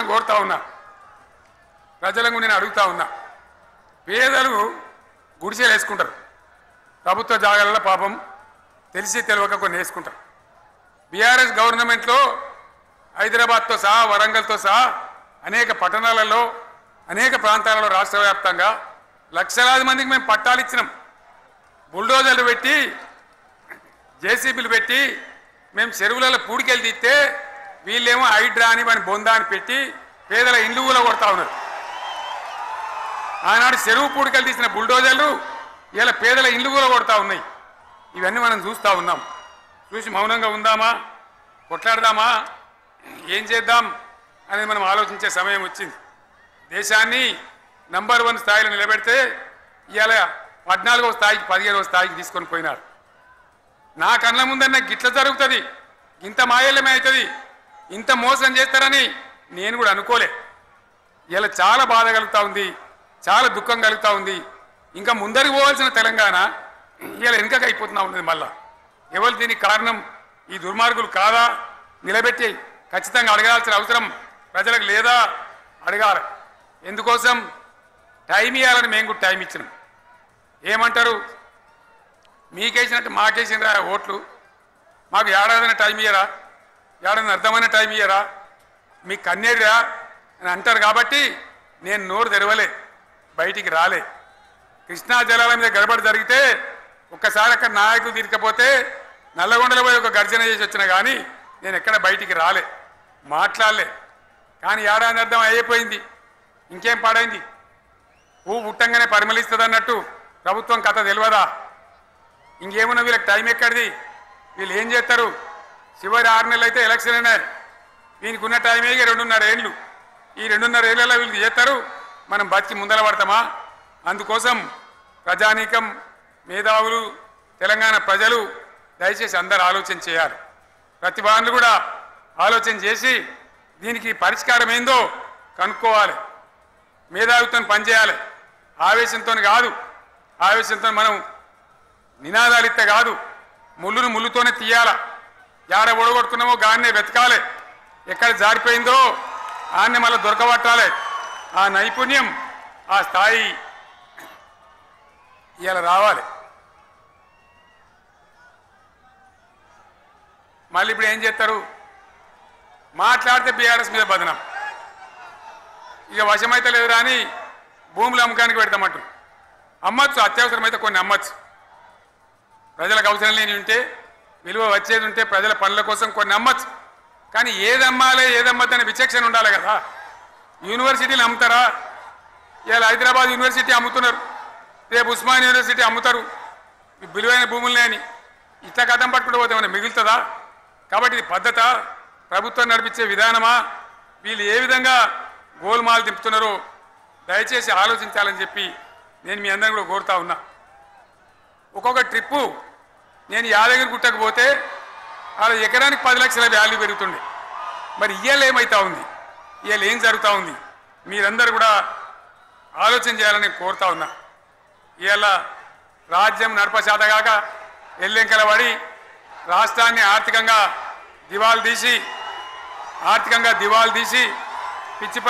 ప్రజలను కోరుతా ఉన్నా, ప్రజలను నేను అడుగుతా ఉన్నా. పేదలు గుడిసెలు వేసుకుంటారు, ప్రభుత్వ జాగాలలో పాపం తెలిసి తెలియక కొన్ని వేసుకుంటారు. బీఆర్ఎస్ గవర్నమెంట్లో హైదరాబాద్తో సహా వరంగల్తో సహా అనేక పట్టణాలలో అనేక ప్రాంతాలలో రాష్ట్ర వ్యాప్తంగా లక్షలాది మందికి మేము పట్టాలు ఇచ్చినాం. బుల్డోజర్లు పెట్టి జేసీబీలు పెట్టి మేము చెరువులలో పూడికెళ్ళి తీస్తే వీళ్ళేమో హైడ్రా అని మన బొందా అని పెట్టి పేదల ఇండ్లు కూడా కొడతా ఉన్నారు. ఆనాడు చెరువు పూడికెళ్ళి తీసిన బుల్డోజర్లు ఇలా పేదల ఇండ్లు కూడా కొడతా ఉన్నాయి. ఇవన్నీ మనం చూస్తూ ఉన్నాం. చూసి మౌనంగా ఉందామా, కొట్లాడదామా, ఏం చేద్దాం అనేది మనం ఆలోచించే సమయం వచ్చింది. దేశాన్ని నంబర్ 1 స్థాయిలో నిలబెడితే ఇవాళ 14వ స్థాయికి 15వ స్థాయికి తీసుకొని పోయినారు. నా కళ్ళ ముందన్న గిట్ల జరుగుతుంది, ఇంత మాయల్యమే అవుతుంది, ఇంత మోసం చేస్తారని నేను కూడా అనుకోలే. ఇలా చాలా బాధ కలుగుతూ ఉంది, చాలా దుఃఖం కలుగుతూ ఉంది. ఇంకా ముందరికి పోవాల్సిన తెలంగాణ ఇలా వెనుకకు అయిపోతున్నా ఉన్నది. మళ్ళా ఎవరు దీనికి కారణం? ఈ దుర్మార్గులు కాదా? నిలబెట్టి ఖచ్చితంగా అడగాల్సిన అవసరం ప్రజలకు లేదా? అడగాలి. ఎందుకోసం? టైం ఇవ్వాలని మేము కూడా టైం ఇచ్చినాం. ఏమంటారు? మీకేసినట్టు మాకేసినరా ఓట్లు, మాకు ఏడాదిన టైం ఇయ్యరా, ఏడాదిన అర్థమైన టైం ఇయ్యరా, మీకు కన్నేరురా అని అంటారు. కాబట్టి నేను నోరు తెరవలే, బయటికి రాలే. కృష్ణా జలాల మీద గడబడి జరిగితే ఒక్కసారి అక్కడ నాయకులు తీరకపోతే నల్లగొండలో పోయి ఒక గర్జన చేసి వచ్చినా కానీ నేను ఎక్కడ బయటికి రాలే, మాట్లాడలే. కానీ ఏడాది అర్థం అయిపోయింది, ఇంకేం పాడైంది? పువ్వు పుట్టంగానే పరిమళిస్తుంది అన్నట్టు ప్రభుత్వం కథ తెలియదా? ఇంకేమున్నా వీళ్ళకి టైం ఎక్కడిది? వీళ్ళు ఏం చేస్తారు? చివరి 6 నెలలు అయితే ఎలక్షన్ అయినారు. వీనికి ఉన్న టైమే 2.5 ఏళ్ళు. ఈ 2.5 ఏళ్ళలో వీళ్ళు చేస్తారు, మనం బతికి ముందర పడతామా? అందుకోసం ప్రజానీకం, మేధావులు, తెలంగాణ ప్రజలు దయచేసి అందరూ ఆలోచన చేయాలి. ప్రతిభానులు కూడా ఆలోచన చేసి దీనికి పరిష్కారం ఏందో కనుక్కోవాలి. మేధావితో పనిచేయాలి, ఆవేశంతో కాదు. ఆవేశంతో మనం నినాదాలు ఇస్తే కాదు, ముళ్ళును ముళ్ళుతోనే తీయాల. యాడ ఓడగొడుతున్నామో గాన్నే వెతకాలి, ఎక్కడ జారిపోయిందో ఆన్నే మళ్ళీ దొరకబట్టాలి. ఆ నైపుణ్యం, ఆ స్థాయి ఇలా రావాలి. మళ్ళీ ఇప్పుడు ఏం చేస్తారు? మాట్లాడితే బీఆర్ఎస్ మీద బదనం, ఇక వశమైతే లేదురా అని భూములు అమ్మకానికి పెడతామంటు. అమ్మచ్చు, అత్యవసరమైతే కొన్ని అమ్మచ్చు. ప్రజలకు అవసరం లేని ఉంటే, విలువ వచ్చేది ఉంటే, ప్రజల పనుల కోసం కొన్ని అమ్మచ్చు. కానీ ఏదమ్మాలి ఏదమ్మద్దని విచక్షణ ఉండాలి కదా. యూనివర్సిటీలు అమ్ముతారా? ఇలా హైదరాబాద్ యూనివర్సిటీ అమ్ముతున్నారు, రేపు ఉస్మాన్ యూనివర్సిటీ అమ్ముతారు విలువైన భూములనే అని. ఇట్లా కథం పట్టుకుంటూ పోతే ఏమైనా మిగులుతుందా? కాబట్టి ఇది పద్ధత, ప్రభుత్వం నడిపించే విధానమా? వీళ్ళు ఏ విధంగా గోల్మాల్ దింపుతున్నారో దయచేసి ఆలోచించాలని చెప్పి నేను మీ అందరిని కూడా కోరుతా ఉన్నా. ఒక్కొక్క ట్రిప్పు నేను యాదగిరి గుట్టకు పోతే అలా ఎకరానికి 10 లక్షల వాల్యూ పెరుగుతుండే. మరి ఇవాళ ఏమవుతా ఉంది? ఇవాళ ఏం జరుగుతూ ఉంది? మీరందరూ కూడా ఆలోచన చేయాలని కోరుతా ఉన్నా. ఇవాళ రాజ్యం నడపశాతగాక ఎల్లెంకల పడి రాష్ట్రాన్ని ఆర్థికంగా దివాలు తీసి పిచ్చి